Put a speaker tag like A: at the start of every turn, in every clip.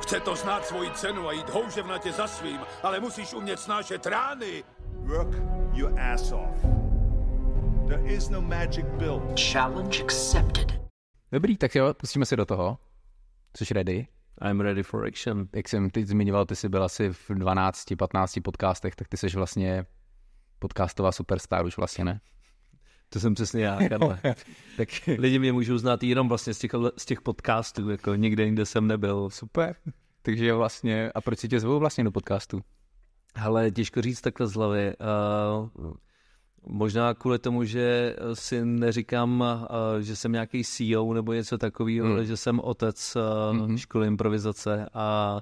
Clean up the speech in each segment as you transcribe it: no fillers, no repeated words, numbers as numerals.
A: Chce to znát svoji cenu a jít houževnatě za svým, ale musíš umět snášet rány.
B: Work your ass off. There is no magic pill.
C: Challenge accepted.
D: Dobrý, tak jo, pustíme se do toho. Jsi ready?
E: I'm ready for action.
D: Jak jsem teď zmiňoval, ty jsi byl asi v 12-15 podcastech, tak ty jsi vlastně podcastová superstar už vlastně, ne?
E: To jsem přesně já, Karle. Tak lidi mě můžou znát jenom vlastně z těch podcastů, jako nikde jinde jsem nebyl.
D: Super. Takže vlastně, a proč si tě zvou vlastně do podcastu?
E: Ale těžko říct takhle z hlavy. Možná kvůli tomu, že si neříkám, že jsem nějaký CEO nebo něco takového, ale že jsem otec školy improvizace a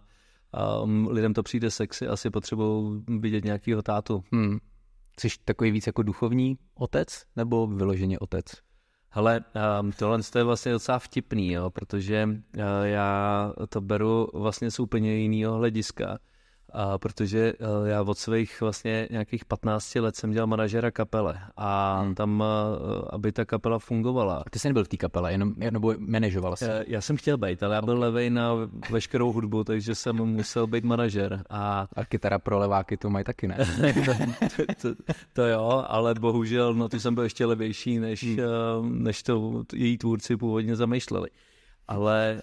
E: lidem to přijde sexy, asi potřebují vidět nějakýho tátu.
D: Jsi takový víc jako duchovní otec nebo vyloženě otec?
E: Hele, tohle je vlastně docela vtipný, jo, protože já to beru vlastně z úplně jiného hlediska. Protože já od svých vlastně nějakých 15 let jsem dělal manažera kapele a tam, aby ta kapela fungovala.
D: A ty jsi nebyl v té kapele, nebo manažoval jsi?
E: Já jsem chtěl být, ale já byl levej na veškerou hudbu, takže jsem musel být manažer. A
D: kytara pro leváky to mají taky, ne?
E: to jo, ale bohužel, no, ty jsem byl ještě levější, než to její tvůrci původně zamýšleli. Ale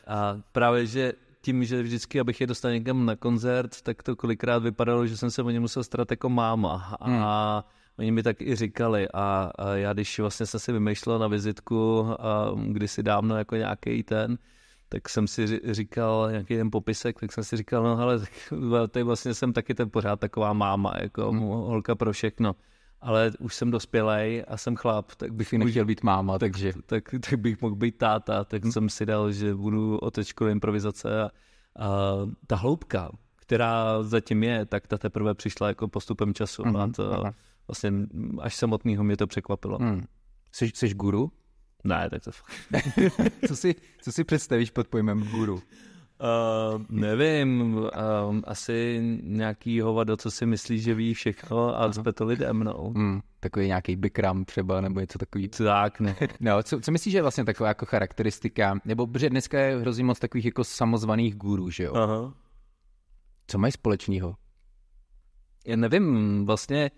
E: právě, že tím, že vždycky, abych je dostal někam na koncert, tak to kolikrát vypadalo, že jsem se o ně musel starat jako máma. A oni mi tak i říkali. A já, když vlastně jsem si vymýšlel na vizitku kdysi dávno jako nějaký tak jsem si říkal nějaký ten popisek, tak jsem si říkal, no hele, tady vlastně jsem taky ten pořád taková máma, jako holka pro všechno. Ale už jsem dospělej a jsem chlap, tak bych
D: nechtěl být máma, takže
E: tak bych mohl být táta, tak jsem si dal, že budu otec školy improvizace a ta hloubka, která zatím je, tak ta teprve přišla jako postupem času a to vlastně až samotného mě to překvapilo.
D: Jsi guru?
E: Ne, tak to
D: co si představíš pod pojmem guru?
E: Nevím, asi nějaký hovado, co si myslí, že ví všechno a zpe to lidem, no.
D: Takový nějaký Bikram třeba, nebo něco takový.
E: Tak, ne.
D: No, co myslíš, že je vlastně taková jako charakteristika, nebo protože dneska je hrozně moc takových jako samozvaných gurů, že jo?
E: Aha.
D: Co mají společného?
E: Já nevím, vlastně...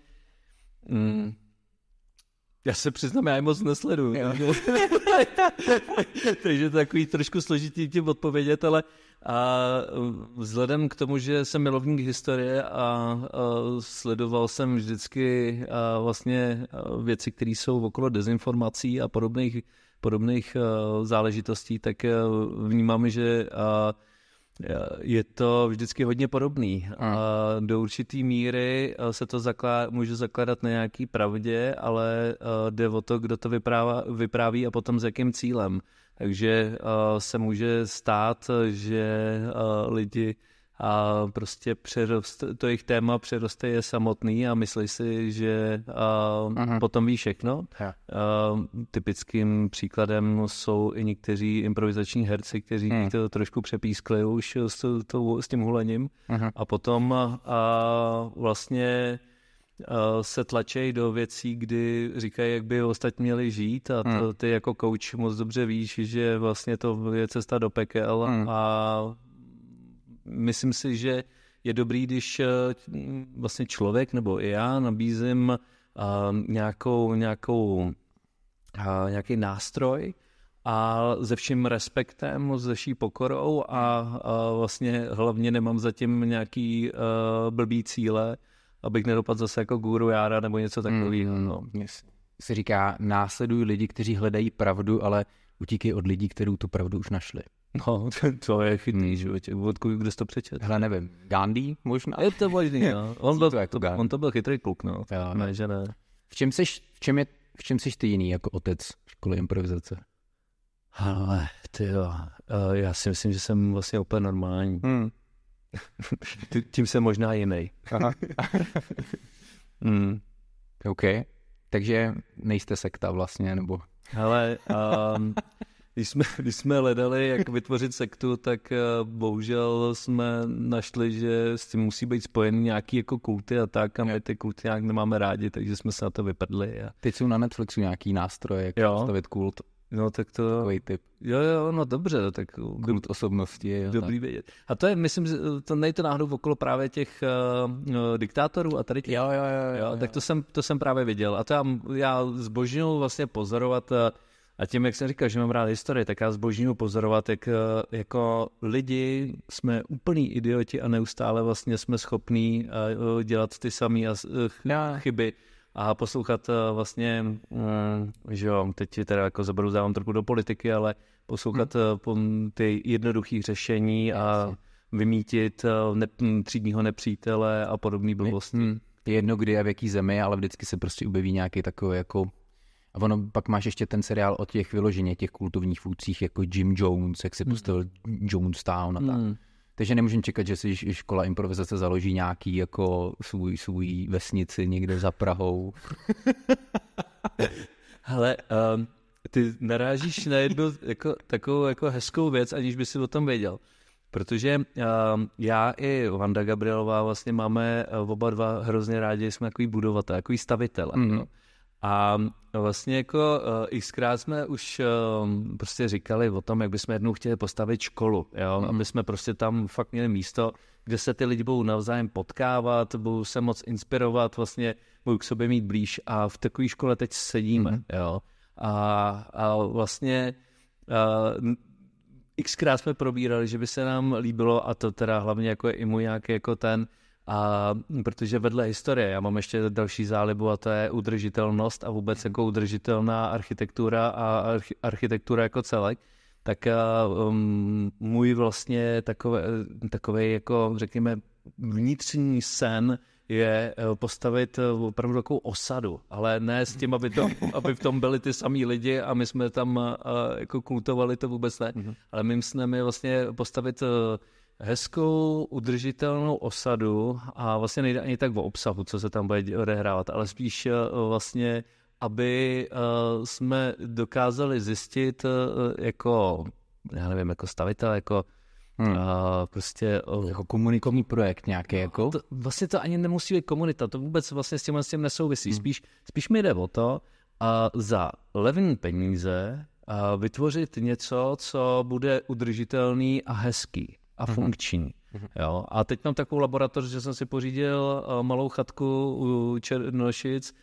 E: Já se přiznám, já je moc nesleduju. Takže to je takový trošku složitý tím odpovědět, ale vzhledem k tomu, že jsem milovník historie a sledoval jsem vždycky vlastně věci, které jsou okolo dezinformací a podobných záležitostí, tak vnímám, že je to vždycky hodně podobný. Do určitý míry se to může zakládat na nějaký pravdě, ale jde o to, kdo to vypráví a potom s jakým cílem. Takže se může stát, že lidi prostě to jejich téma přeroste je samotný a myslí si, že potom ví všechno. Typickým příkladem jsou i někteří improvizační herci, kteří to trošku přepískli už s tím hulením a potom vlastně se tlačí do věcí, kdy říkají, jak by ostatní měli žít a to ty jako coach moc dobře víš, že vlastně to je cesta do pekel a myslím si, že je dobrý, když vlastně člověk nebo i já nabízím nějaký nástroj a se vším respektem, se vší pokorou a vlastně hlavně nemám zatím nějaký blbý cíle, abych nedopadl zase jako guru jára nebo něco takového.
D: Se říká, následují lidi, kteří hledají pravdu, ale utíkají od lidí, kteří tu pravdu už našli.
E: No, to je chytný, že kde jsi to přečet?
D: Hele, nevím, Gandhi možná?
E: Je to možný, no. On to byl chytrý kluk, no.
D: Jo,
E: ne, že ne.
D: V čem jsi ty jiný jako otec školy improvizace?
E: Ale tyjo, já si myslím, že jsem vlastně úplně normální. Tím jsem možná jiný.
D: OK, takže nejste sekta vlastně, nebo...
E: Hele, když jsme hledali, jak vytvořit sektu, tak bohužel jsme našli, že s tím musí být spojený nějaký jako kulty a tak, a my ty kulty nějak nemáme rádi, takže jsme se na to vypadli.
D: Teď jsou na Netflixu nějaký nástroje, jak postavit kult.
E: No tak to...
D: Takový typ.
E: Jo, no dobře, tak...
D: Kult osobnosti je.
E: Dobrý vědět. A to je, myslím, to nejde náhodou okolo právě těch diktátorů a tady těch...
D: Jo.
E: Tak to jsem právě viděl. A to já zbožňuji vlastně pozorovat a tím, jak jsem říkal, že mám rád historii, tak já zbožňuji pozorovat, jak jako lidi jsme úplný idioti a neustále vlastně jsme schopní dělat ty samé chyby a poslouchat vlastně, že jo, teď teda jako zabrouzávám trochu do politiky, ale poslouchat ty jednoduché řešení a vymítit třídního nepřítele a podobný blbosti.
D: Je jedno kdy a v jaký zemi, ale vždycky se prostě objeví nějaký takový jako... A ono pak máš ještě ten seriál o těch vyloženě těch kultovních vůdcích, jako Jim Jones, jak se postavil Jonestown a tak. Takže nemůžeme čekat, že si škola improvizace založí nějaký jako svůj vesnici někde za Prahou.
E: Hele, ty narážíš na jednu takovou jako hezkou věc, aniž by si o tom věděl. Protože já i Vanda Gabrielová vlastně máme oba dva hrozně rádi, jsme takový budovatel, takový stavitele. No. A vlastně jako xkrát jsme už prostě říkali o tom, jak bychom jednou chtěli postavit školu, jo? Aby jsme prostě tam fakt měli místo, kde se ty lidi budou navzájem potkávat, budou se moc inspirovat, vlastně budou k sobě mít blíž a v takové škole teď sedíme. Jo? A vlastně xkrát jsme probírali, že by se nám líbilo, a to teda hlavně jako je i můj nějaký jako ten, a protože vedle historie, já mám ještě další zálibu a to je udržitelnost a vůbec jako udržitelná architektura a architektura jako celek, tak můj vlastně takový jako řekněme vnitřní sen je postavit opravdu takovou osadu, ale ne s tím, aby v tom byli ty samý lidi a my jsme tam jako kultovali, to vůbec ne, ale mým snem je vlastně postavit hezkou, udržitelnou osadu a vlastně nejde ani tak o obsahu, co se tam bude odehrávat, ale spíš vlastně, aby jsme dokázali zjistit jako, já nevím, jako stavitel, jako prostě...
D: Jako komunikovní projekt nějaký, jako?
E: Vlastně to ani nemusí být komunita, to vůbec vlastně s tím nesouvisí. Spíš mi jde o to za levné peníze vytvořit něco, co bude udržitelný a hezký a funkční. Jo? A teď mám takovou laboratoř, že jsem si pořídil malou chatku u Černošic,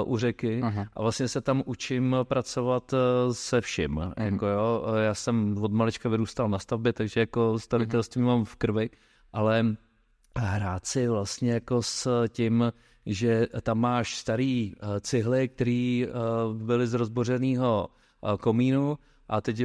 E: u řeky a vlastně se tam učím pracovat se vším. Jako jo, já jsem od malička vyrůstal na stavbě, takže jako stavitelství mám v krvi, ale hrát si vlastně jako s tím, že tam máš starý cihly, které byly z rozbořeného komínu, a teď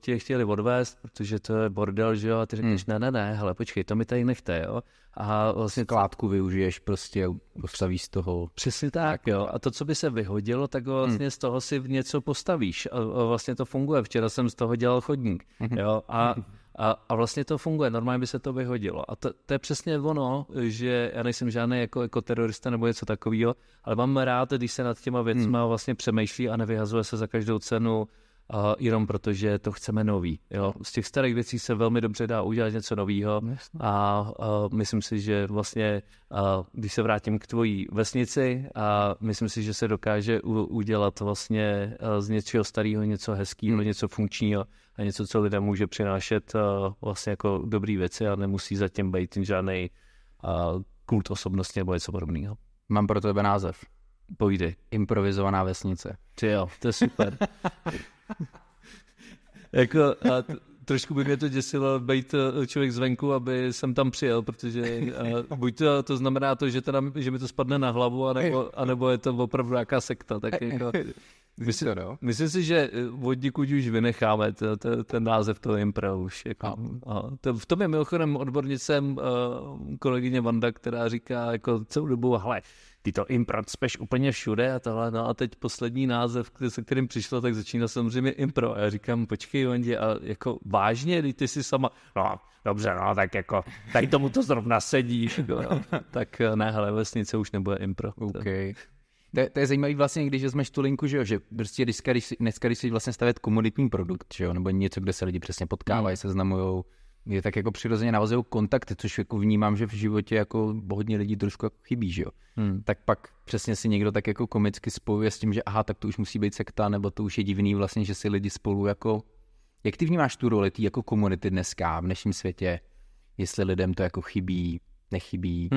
E: tě chtěli odvést, protože to je bordel, že jo, a ty řekneš, ne, hele, počkej, to mi tady nechte, jo. A vlastně
D: skládku využiješ prostě, postavíš z toho.
E: Přesně tak, jo. A to, co by se vyhodilo, tak vlastně z toho si něco postavíš. A vlastně to funguje. Včera jsem z toho dělal chodník, jo. A vlastně to funguje, normálně by se to vyhodilo. A to je přesně ono, že já nejsem žádný jako terorista nebo něco takového, ale mám rád, když se nad těma věcma vlastně přemýšlí a nevyhazuje se za každou cenu, jenom protože to chceme nový. Jo. Z těch starých věcí se velmi dobře dá udělat něco novýho a myslím si, že vlastně, když se vrátím k tvojí vesnici, myslím si, že se dokáže udělat vlastně z něčeho starého něco hezkého, něco funkčního a něco, co lidem může přinášet vlastně jako dobrý věci a nemusí zatím být žádný kult osobnosti nebo něco podobného.
D: Mám pro tebe název.
E: Povídej.
D: Improvizovaná vesnice.
E: Ty jo, to je super. Jako, trošku by mě to děsilo být člověk zvenku, aby jsem tam přijel, protože buď to znamená to, že mi to spadne na hlavu, anebo je to opravdu nějaká sekta. Tak jako, myslím si, že vodníkud už vynecháme ten název toho impro už. Jako, v tom je mimochodem odbornicem kolegyně Vanda, která říká jako celou dobu, hele, ty to impro speš úplně všude a tohle, no a teď poslední název, se kterým přišlo, tak začíná samozřejmě impro. A já říkám, počkej, Vandě, a jako vážně, ty jsi sama, no dobře, no tak jako, tady tomu to zrovna sedí. Tak ne, hele, vesnice už nebude impro.
D: Okay. To je zajímavý vlastně, když vezmeš tu linku, že prostě dneska, když si vlastně stavět komunitní produkt, že jo, nebo něco, kde se lidi přesně potkávají, seznamujou, je tak jako přirozeně navazují kontakty, což jako vnímám, že v životě jako hodně lidí trošku jako chybí, že jo. Tak pak přesně si někdo tak jako komicky spojuje s tím, že aha, tak to už musí být sekta, nebo to už je divný vlastně, že si lidi spolu jako... Jak ty vnímáš tu roli tý jako komunity dneska v dnešním světě? Jestli lidem to jako chybí, nechybí,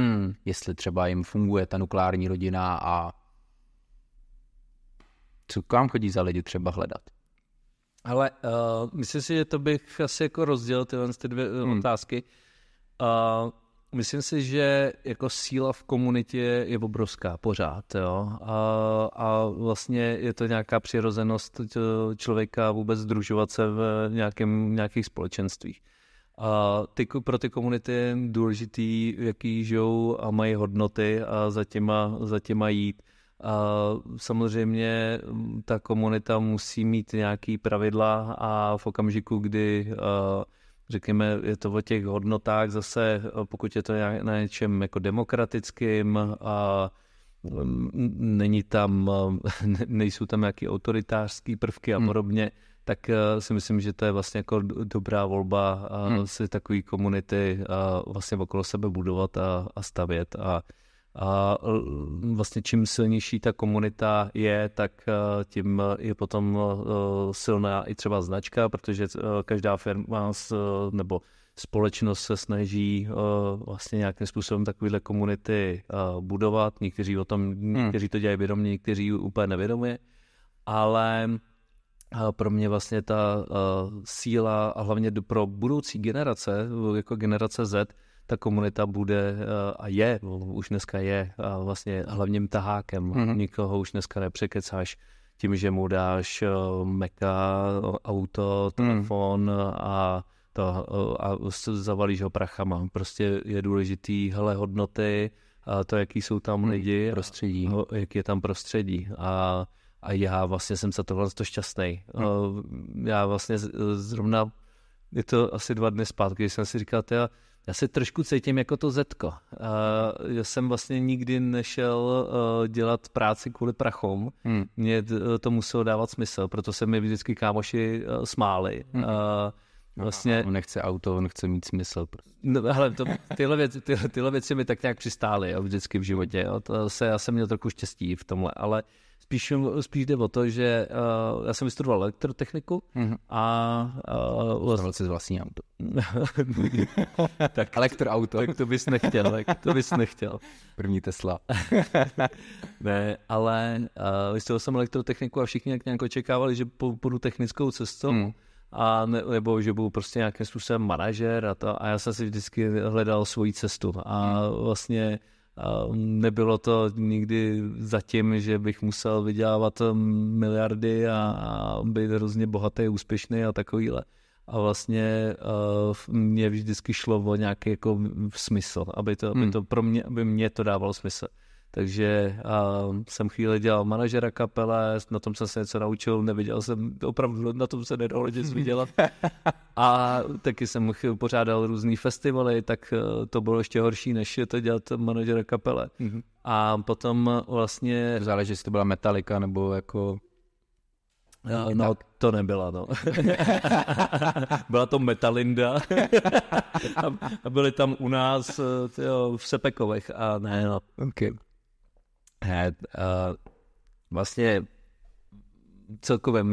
D: jestli třeba jim funguje ta nukleární rodina a co k vám chodí za lidi třeba hledat?
E: Ale myslím si, že to bych asi jako rozdělil ty dvě otázky. Myslím si, že jako síla v komunitě je obrovská pořád, jo. A vlastně je to nějaká přirozenost člověka vůbec sdružovat se v nějakých společenstvích. Pro ty komunity je důležitý, jaký žijou a mají hodnoty a za těma jít. Samozřejmě ta komunita musí mít nějaký pravidla a v okamžiku, kdy řekněme, je to o těch hodnotách zase, pokud je to na něčem jako demokratickým a nejsou tam nějaké autoritářské prvky a podobně, tak si myslím, že to je vlastně jako dobrá volba si takový komunity vlastně okolo sebe budovat a stavět a vlastně čím silnější ta komunita je, tak tím je potom silná i třeba značka, protože každá firma nebo společnost se snaží vlastně nějakým způsobem takovýhle komunity budovat. Někteří to dělají vědomě, někteří úplně nevědomě, ale pro mě vlastně ta síla a hlavně pro budoucí generace, jako generace Z, ta komunita bude a je, už dneska je vlastně hlavním tahákem. Nikoho už dneska nepřekecáš tím, že mu dáš Maca, auto, telefon a zavalíš ho prachama. Prostě je důležitý hodnoty, to, jaký jsou tam lidi,
D: prostředí.
E: Jak je tam prostředí. A já vlastně jsem za tohle šťastný. Já vlastně zrovna, je to asi 2 dny zpátky, když jsem si říkal, já se trošku cítím jako to Zetko. Já jsem vlastně nikdy nešel dělat práci kvůli prachům. Mně to muselo dávat smysl, proto se mi vždycky kámoši smáli. Vlastně...
D: On nechce auto, on chce mít smysl.
E: No, hele, tyhle věci mi tak nějak přistály vždycky v životě. Jo. Já jsem měl trochu štěstí v tomhle, ale spíš jde o to, že já jsem vystudoval elektrotechniku a...
D: Vystudoval jsi vlastní auto.
E: Tak,
D: elektroauto.
E: Tak to bys nechtěl.
D: První Tesla.
E: Ne, ale vystudoval jsem elektrotechniku a všichni nějak očekávali, že půjdu technickou cestou. A nebo že budu prostě nějakým způsobem manažer a já jsem si vždycky hledal svoji cestu a vlastně nebylo to nikdy zatím, že bych musel vydělávat miliardy a být hrozně bohatý, úspěšný a takovýhle. A vlastně mě vždycky šlo o nějaký jako smysl, aby mě to dávalo smysl. Takže jsem chvíli dělal manažera kapele, na tom jsem se něco naučil, neviděl jsem, opravdu na tom se nedalo nic vydělat. A taky jsem pořádal různý festivaly, tak to bylo ještě horší, než to dělat manažera kapele. A potom vlastně...
D: Záleží, jestli to byla Metallica, nebo jako...
E: No, to nebyla, no. Byla to Metalinda a byli tam u nás v Sepekovech a ne, no.
D: Okay.
E: Vlastně celkově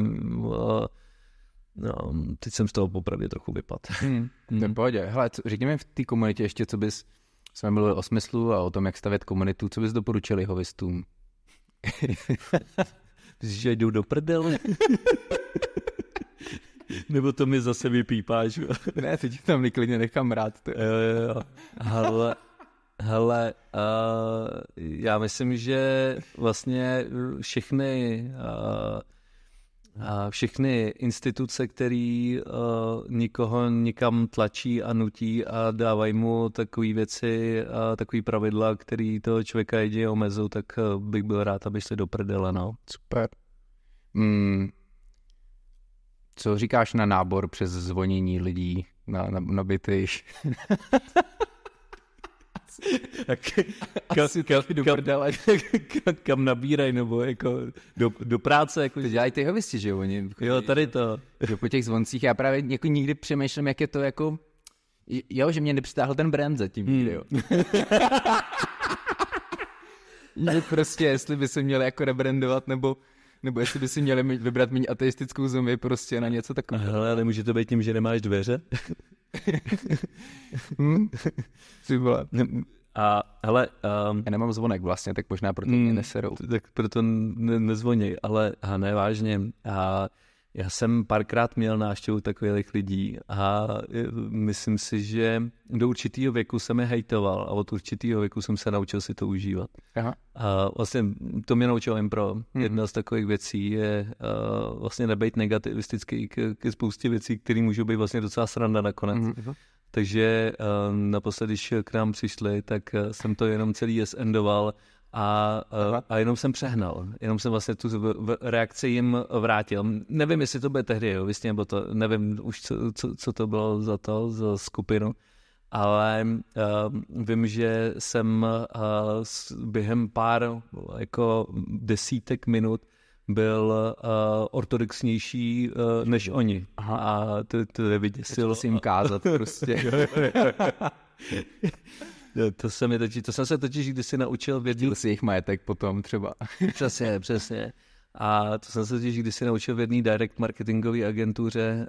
E: teď jsem z toho popravdě trochu vypadl.
D: To je pohodě. Hele, řekněme v té komunitě ještě, co bys, jsme mluvili o smyslu a o tom, jak stavět komunitu, co bys doporučil jehovistům?
E: Myslíš, že jdou do prdele? Nebo to mi zase vypípáš?
D: Ne, teď tam klidně nechám rád.
E: Jo. Hele, já myslím, že vlastně všechny instituce, které nikoho nikam tlačí a nutí a dávají mu takové věci a takové pravidla, které toho člověka jedině omezují, tak bych byl rád, aby šli do prdele, no.
D: Super. Co říkáš na nábor přes zvonění lidí na byty?
E: Kam nabírají, nebo jako do práce. Jako...
D: To dělají ty jehovisti, že jo?
E: Jo, tady to.
D: Že po těch zvoncích já právě jako nikdy přemýšlím, jak je to jako... Jo, že mě nepřitáhl ten brand zatím, jo. Prostě, jestli by se měli jako rebrandovat, nebo jestli by si měli vybrat méně ateistickou zemi prostě na něco takového.
E: Hele, ale může to být tím, že nemáš dveře? A hele...
D: Já nemám zvonek vlastně, tak možná proto mě neserou.
E: Tak proto nezvoněj, ale ne, vážně. Já jsem párkrát měl návštěvu takových lidí a myslím si, že do určitého věku jsem je hejtoval a od určitého věku jsem se naučil si to užívat.
D: Aha.
E: A vlastně to mě naučil impro. Jedna z takových věcí je vlastně nebejt negativistický ke spoustě věcí, které můžou být vlastně docela sranda nakonec. Takže naposled, když k nám přišli, tak jsem to jenom celý endoval a jenom jsem přehnal. Jenom jsem vlastně tu reakci jim vrátil. Nevím, jestli to bude tehdy, jo, vlastně, nebo to, nevím už, co to bylo za skupinu, ale vím, že jsem během pár jako desítek minut byl ortodoxnější než oni.
D: Aha.
E: A to nevyděsilo.
D: To si jim kázat prostě.
E: To jsem se totiž kdysi naučil vědět.
D: Děl si jejich majetek potom třeba.
E: Přesně. A to jsem se totiž kdysi naučil v jedné direct marketingové agentuře,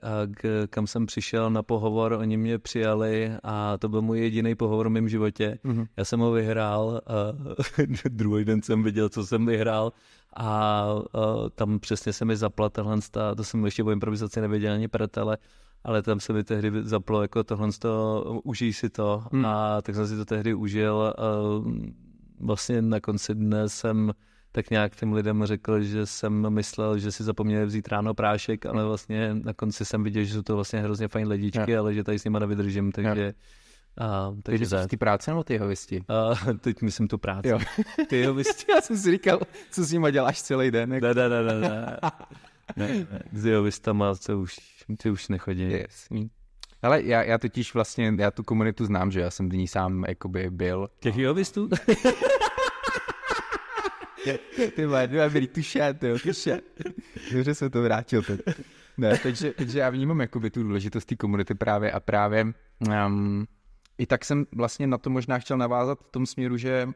E: kam jsem přišel na pohovor, oni mě přijali a to byl můj jediný pohovor v mém životě. Já jsem ho vyhrál, druhý den jsem viděl, co jsem vyhrál a tam přesně se mi zapla to jsem ještě o improvizaci nevěděl ani pratele, ale tam se mi tehdy zaplo jako tohle, užij si to a tak jsem si to tehdy užil. Vlastně na konci dne jsem tak nějak těm lidem řekl, že jsem myslel, že si zapomněli vzít ráno prášek, ale vlastně na konci jsem viděl, že jsou to vlastně hrozně fajn lidičky, ale že tady s nima nevydržím, takže...
D: Takže ty práce nebo ty jehovisti?
E: Teď myslím tu práci.
D: Jo.
E: Ty jehovisti.
D: Já jsem si říkal, co s nima děláš celý den.
E: Ne. S jehovistama ty už nechodí.
D: Yes. Ale já totiž vlastně, já tu komunitu znám, že já jsem v ní sám jakoby byl.
E: Těch jehovistů?
D: Ty dva byli tušet. Dobře se to vrátil teď. Ne, takže já vnímám jakoby tu důležitost té komunity právě i tak jsem vlastně na to možná chtěl navázat v tom směru, že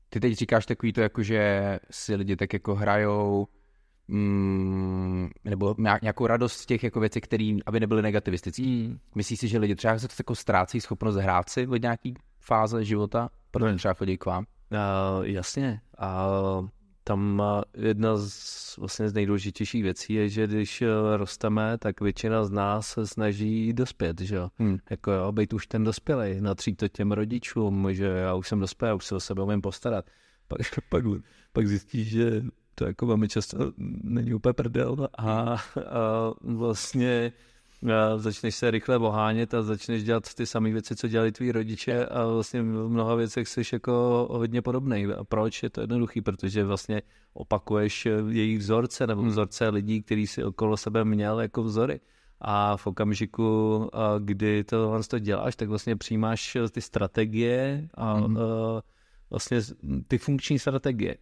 D: ty teď říkáš takový to, jako že si lidi tak jako hrajou nebo nějakou radost z těch jako věcí, které aby nebyly negativistický. Myslíš si, že lidi třeba se jako ztrácí schopnost hrát si od nějaký fáze života, protože třeba chodí k vám?
E: Jasně. Tam jedna z nejdůležitějších věcí je, že když rosteme, tak většina z nás se snaží dospět, že jo. Jako jo, být už ten dospělej, natřít to těm rodičům, že já už jsem dospěl, už se o sebe umím postarat. Pak zjistíš, že to jako velmi často není úplně prdel a vlastně začneš se rychle ohánět a začneš dělat ty samé věci, co dělali tví rodiče a vlastně v mnoha věcech jsi jako hodně podobnej. A proč? Je to jednoduchý, protože vlastně opakuješ jejich vzorce nebo vzorce lidí, který si okolo sebe měl jako vzory. A v okamžiku, kdy to děláš, tak vlastně přijímáš ty strategie a vlastně ty funkční strategie.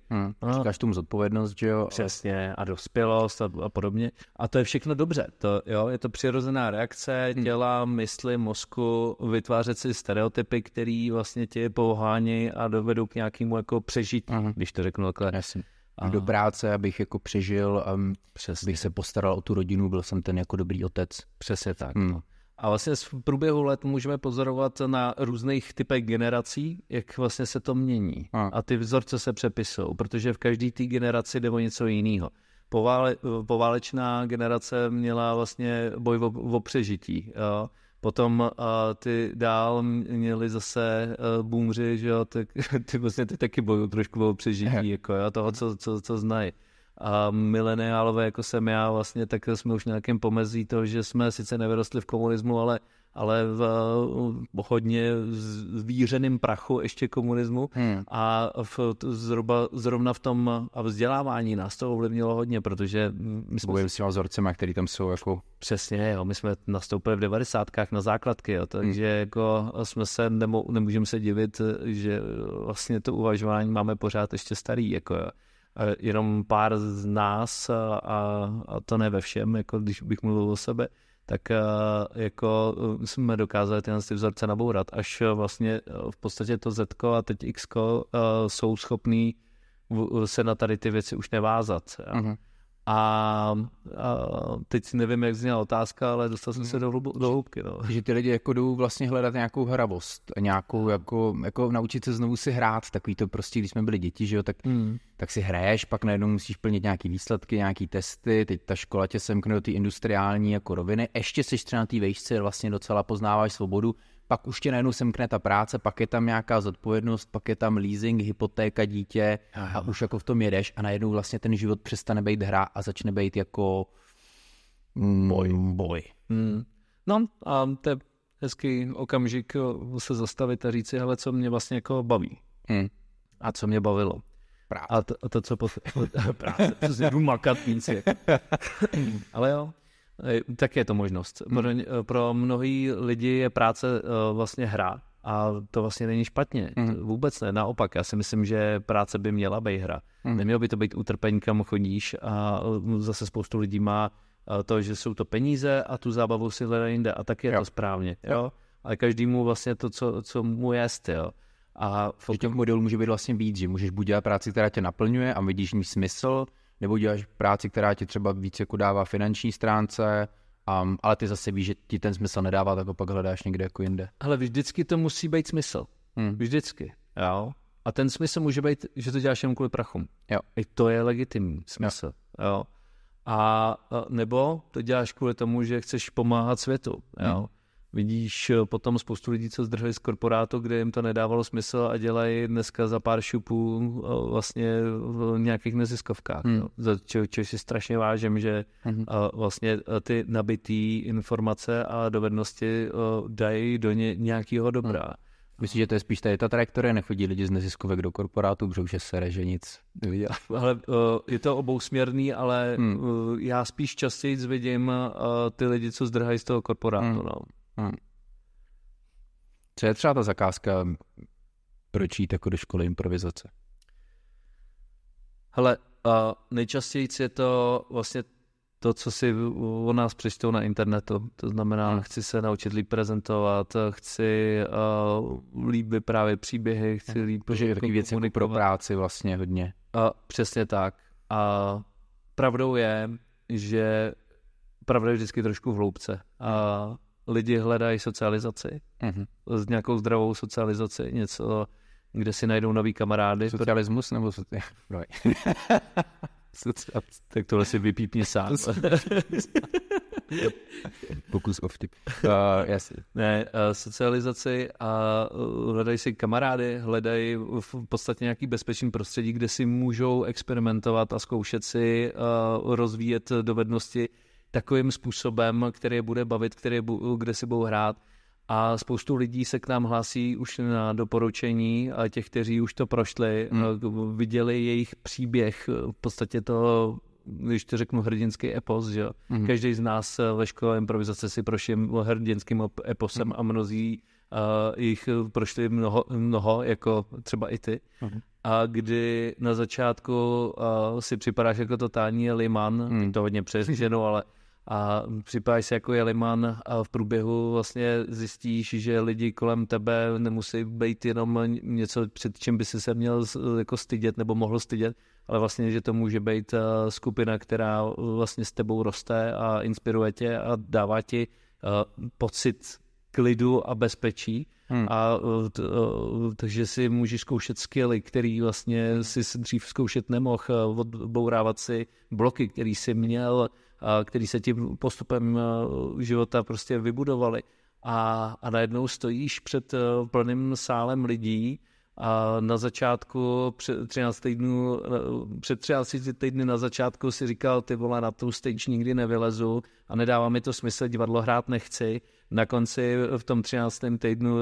D: Říkáš tomu zodpovědnost, že jo?
E: Přesně, a dospělost a podobně. A to je všechno dobře. Je to přirozená reakce těla, mysli, mozku, vytvářet si stereotypy, které vlastně tě pohání a dovedou k nějakému jako přežití, když to řeknu takhle.
D: Do práce, abych jako přežil, bych se postaral o tu rodinu, byl jsem ten jako dobrý otec.
E: Přesně tak. A vlastně v průběhu let můžeme pozorovat na různých typech generací, jak vlastně se to mění. A ty vzorce se přepisují, protože v každé té generaci jde o něco jiného. Poválečná generace měla vlastně boj o přežití. Jo. Potom ty dál měli zase boomři, že jo, tak ty vlastně ty taky bojují trošku o přežití, jako, jo, toho, co znají. A mileniálové, jako jsem já, vlastně tak jsme už nějakým pomezí toho, že jsme sice nevyrostli v komunismu, ale v hodně zvířeným prachu ještě komunismu a zrovna v tom a vzdělávání nás to ovlivnilo hodně, protože my jsme
D: s těma vzorcema, který tam jsou jako...
E: Přesně, jo, my jsme nastoupili v 90kách na základky, jo, takže jako jsme se nemůžeme se divit, že vlastně to uvažování máme pořád ještě starý, jako jo. Jenom pár z nás, a to ne ve všem, jako když bych mluvil o sebe, tak jako jsme dokázali ty vzorce nabourat, až vlastně v podstatě to Zetko a teď Xko jsou schopný se na tady ty věci už nevázat. A teď nevím, jak zněla otázka, ale dostal jsem se do hloubky. No.
D: Že ty lidi jako jdou vlastně hledat nějakou hravost, nějakou jako naučit se znovu si hrát, takový to prostě, když jsme byli děti, že jo, tak si hraješ, pak najednou musíš plnit nějaký výsledky, nějaký testy, teď ta škola tě semkne do té industriální jako roviny, ještě seš třeba na té vejšce, vlastně docela poznáváš svobodu, pak už tě najednou semkne ta práce, pak je tam nějaká zodpovědnost, pak je tam leasing, hypotéka, dítě a už jako v tom jedeš a najednou vlastně ten život přestane být hra a začne být jako boj.
E: No a to je hezký okamžik se zastavit a říct si, hele, co mě vlastně jako baví. A co mě bavilo.
D: Práce.
E: A to co práce, přesně jdu makat víc. Ale jo. Tak je to možnost. Pro mnohý lidi je práce vlastně hra a to vlastně není špatně. Vůbec ne, naopak. Já si myslím, že práce by měla být hra. Nemělo by to být utrpení, kam chodíš a zase spoustu lidí má to, že jsou to peníze a tu zábavu si hledá jinde a tak je to správně. Jo? Ale každému vlastně to, co mu jest. Jo? A
D: těch modelů může být vlastně víc, že můžeš buď dělat práci, která tě naplňuje a vidíš v ní smysl, nebo děláš práci, která ti třeba víc jako dává finanční stránce, ale ty zase víš, že ti ten smysl nedává, tak ho pak hledáš někde jako jinde.
E: Ale vždycky to musí být smysl. Vždycky. Jo? A ten smysl může být, že to děláš jenom kvůli prachům.
D: Jo.
E: I to je legitimní smysl. Jo? A nebo to děláš kvůli tomu, že chceš pomáhat světu. Jo? Vidíš potom spoustu lidí, co zdrhli z korporátu, kde jim to nedávalo smysl a dělají dneska za pár šupů vlastně v nějakých neziskovkách. Za čeho si strašně vážím, že vlastně ty nabitý informace a dovednosti dají do nějakého dobra.
D: Myslím, že to je spíš tady ta trajektorie, nechodí lidi z neziskovek do korporátu, protože už je sere, že nic neviděl.
E: Ale je to obousměrný, ale já spíš častěji vidím ty lidi, co zdrhají z toho korporátu.
D: Co je třeba ta zakázka, proč jít jako do školy improvizace?
E: Hele, nejčastěji je to vlastně to, co si o nás přečtou na internetu. To znamená, chci se naučit líp prezentovat, chci líp vyprávět příběhy, chci líp
D: protože je takový věc jako pro práci vlastně hodně.
E: Přesně tak. A pravdou je, že pravda je vždycky trošku v hloubce. Lidi hledají socializaci, s nějakou zdravou socializaci, něco, kde si najdou nový kamarády.
D: Socialismus nebo
E: Tak tohle si vypípni sám.
D: Pokus o vtip. Jasně.
E: Ne, socializaci a hledají si kamarády, hledají v podstatě nějaký bezpečný prostředí, kde si můžou experimentovat a zkoušet si rozvíjet dovednosti takovým způsobem, který je bude bavit, kde si budou hrát. A spoustu lidí se k nám hlásí už na doporučení a těch, kteří už to prošli, viděli jejich příběh, v podstatě to, když to řeknu, hrdinský epos, že jo. Každý z nás ve škole improvizace si prošel hrdinským eposem a mnozí jich prošli mnoho, jako třeba i ty. A kdy na začátku si připadáš jako totální jeliman, to hodně přeříženo, ale a připadáš se jako jeliman a v průběhu vlastně zjistíš, že lidi kolem tebe nemusí být jenom něco, před čím by si se měl jako stydět nebo mohl stydět, ale vlastně, že to může být skupina, která vlastně s tebou roste a inspiruje tě a dává ti pocit klidu a bezpečí. Takže si můžeš zkoušet skilly, který vlastně si dřív zkoušet nemohl, odbourávat si bloky, který si měl, který se tím postupem života prostě vybudovaly. A najednou stojíš před plným sálem lidí a na začátku, před 13 týdny na začátku si říkal, ty vole, na tu stage nikdy nevylezu a nedává mi to smysl, divadlo hrát nechci. Na konci v tom 13. týdnu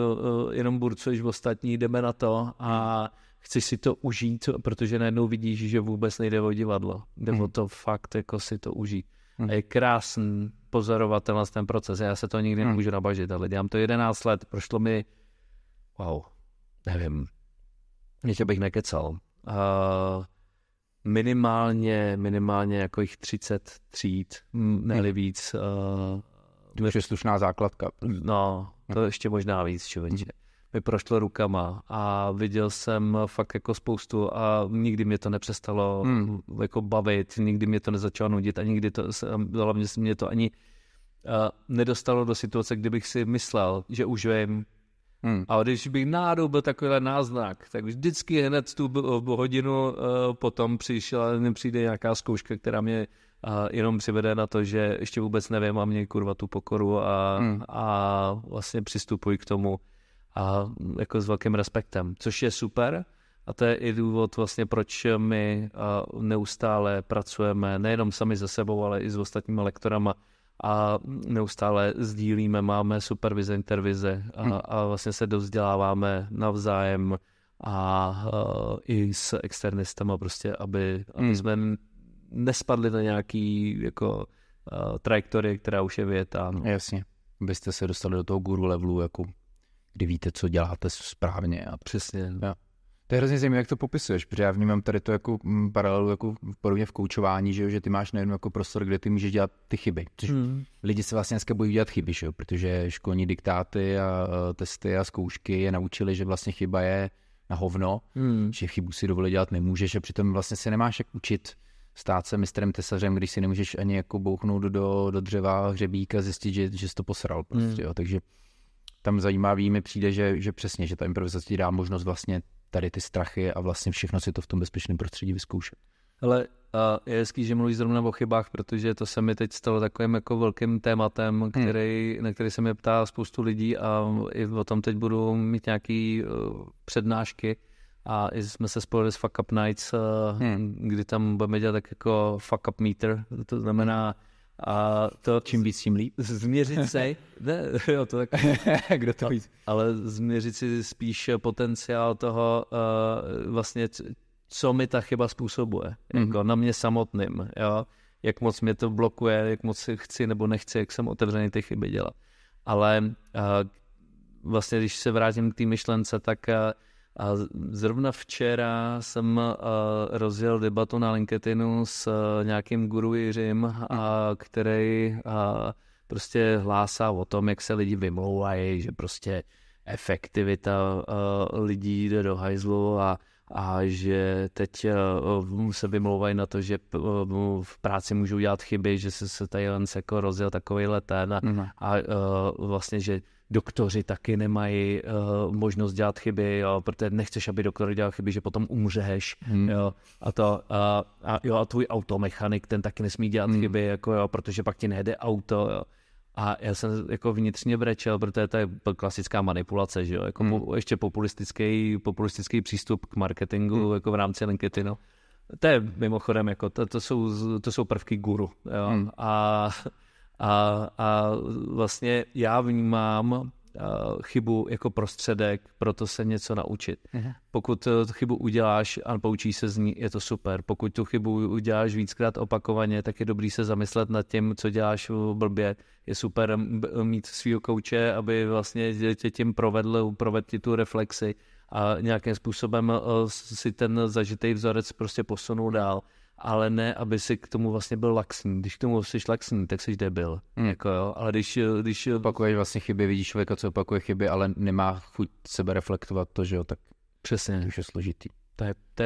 E: jenom burcuješ v ostatní, jdeme na to a chceš si to užít, protože najednou vidíš, že vůbec nejde o divadlo. Jde o to fakt jako si to užít. A je krásný pozorovat ten proces. Já se to nikdy nemůžu nabažit, ale dělám to 11 let, prošlo mi, nevím, něco bych nekecal. Minimálně jako jich 30 tříd, ne-li víc,
D: To už je slušná základka.
E: No, to ještě možná víc, člověče. Mi prošlo rukama a viděl jsem fakt jako spoustu a nikdy mě to nepřestalo jako bavit, nikdy mě to nezačalo nudit a nikdy to, hlavně mě to ani nedostalo do situace, kdybych si myslel, že už vím. A když bych náhodou byl takovýhle náznak, tak vždycky hned tu hodinu potom přijde nějaká zkouška, která mě jenom přivede na to, že ještě vůbec nevím a mě kurva tu pokoru a vlastně přistupuji k tomu a jako s velkým respektem, což je super a to je i důvod vlastně, proč my neustále pracujeme nejenom sami se sebou, ale i s ostatními lektorama a neustále sdílíme, máme supervize, intervize a vlastně se dovzděláváme navzájem a i s externistama prostě, aby jsme nespadli na nějaký jako trajektorie, která už je vyjetá. No.
D: Jasně, abyste se dostali do toho guru levelu, jako kdy víte, co děláte správně. A
E: přesně.
D: Ja. To je hrozně zajímavé, jak to popisuješ, protože já vnímám tady to jako paralelu jako podobně v koučování, že ty máš nejen jako prostor, kde ty můžeš dělat ty chyby. Lidi se vlastně dneska bojí dělat chyby, že? Protože školní diktáty a testy a zkoušky je naučili, že vlastně chyba je na hovno, že chybu si dovolit dělat nemůžeš a přitom vlastně se nemáš jak učit stát se mistrem tesařem, když si nemůžeš ani jako bouchnout do dřeva hřebík a zjistit, že jsi to posral. Prostě, jo. Takže tam zajímavý mi přijde, že přesně, že ta improvizace ti dá možnost vlastně tady ty strachy a vlastně všechno si to v tom bezpečném prostředí vyzkoušet.
E: Ale je hezký, že mluvíš zrovna o chybách, protože to se mi teď stalo takovým jako velkým tématem, na který se mě ptá spoustu lidí a i o tom teď budu mít nějaký přednášky a i jsme se spojili s Fuck Up Nights, kdy tam budeme dělat tak jako fuck up meter, to znamená a to
D: čím víc, tím líp.
E: Změřit se, ne, jo, to tak.
D: Kdo to ví?
E: Ale změřit si spíš potenciál toho vlastně, co mi ta chyba způsobuje, jako na mě samotným, jo, jak moc mě to blokuje, jak moc chci nebo nechci, jak jsem otevřený ty chyby dělat. Ale vlastně, když se vrátím k té myšlence, tak zrovna včera jsem rozjel debatu na LinkedInu s nějakým guru Jiřím, který prostě hlásá o tom, jak se lidi vymlouvají, že prostě efektivita lidí jde do hajzlu a že teď se vymlouvají na to, že v práci můžou dělat chyby, že se tady jen jako rozjel takovejhle ten a vlastně, že doktoři taky nemají možnost dělat chyby, jo, protože nechceš, aby doktor dělal chyby, že potom umřeš. Jo, a tvůj automechanik, ten taky nesmí dělat chyby, jako, jo, protože pak ti nejde auto. Jo. A já jsem jako vnitřně brečel, protože to je klasická manipulace, že jo, jako ještě populistický přístup k marketingu jako v rámci LinkedInu. To je mimochodem, jako, to jsou prvky guru. Jo. A vlastně já vnímám chybu jako prostředek, proto se něco naučit. Pokud chybu uděláš a poučíš se z ní, je to super. Pokud tu chybu uděláš víckrát opakovaně, tak je dobrý se zamyslet nad tím, co děláš blbě. Je super mít svýho kouče, aby vlastně tě tím provedl ti tu reflexi a nějakým způsobem si ten zažitý vzorec prostě posunul dál. Ale ne, aby si k tomu vlastně byl laxní. Když k tomu jsi laxní, tak jsi debil. Jako jo. Ale když
D: opakuješ vlastně chyby, vidíš člověka, co opakuje chyby, ale nemá chuť sebe reflektovat to, že jo, tak
E: přesně.
D: Už je složitý.
E: To